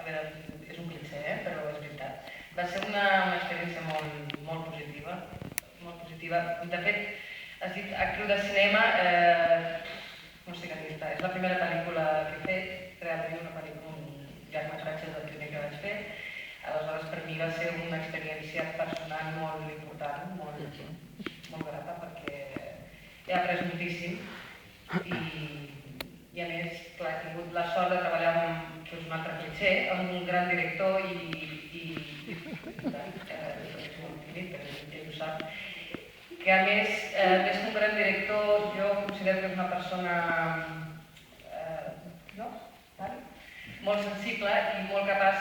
a veure, és un cliché, però és veritat. Va ser una experiència molt positiva, molt positiva. De fet, has dit actriu de cinema, no sé què dir-te, és la primera pel·lícula que he fet, realment una pel·lícula, un llargmetratge del primer que vaig fer. Aleshores, per mi va ser una experiència personal molt important, molt grata, perquè he après moltíssim i a més, clar, he tingut la sort de treballar amb, que és un altre cliché, amb un gran director i és molt tímid, però ell ho sap, que a més que un gran director, jo considero que és una persona molt sensible i molt capaç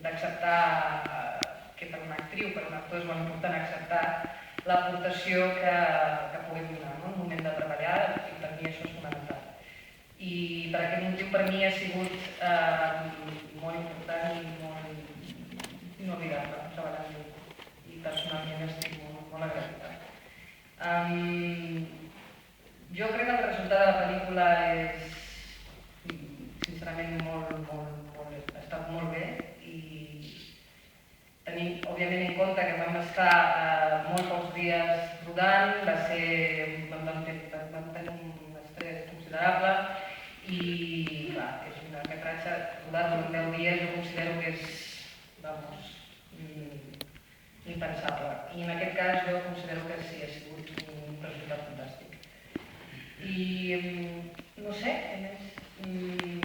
d'acceptar que per una actriu, per un actor és molt important acceptar l'aportació que puguem donar en un moment de treballar, i per mi això és fonamental. I per aquest motiu per mi ha sigut molt important i molt inolvidable treballar amb ell. I personalment estic molt agraïda. Jo crec que el resultat de la pel·lícula és sincerament ha estat molt bé i tenint òbviament en compte que vam estar molt pocs dies rodant, vam tenir un estrès considerable i clar, és un llargmetratge rodat en 10 dies, jo considero que és impensable. I en aquest cas jo considero que sí, ha sigut un resultat fantàstic. I no sé,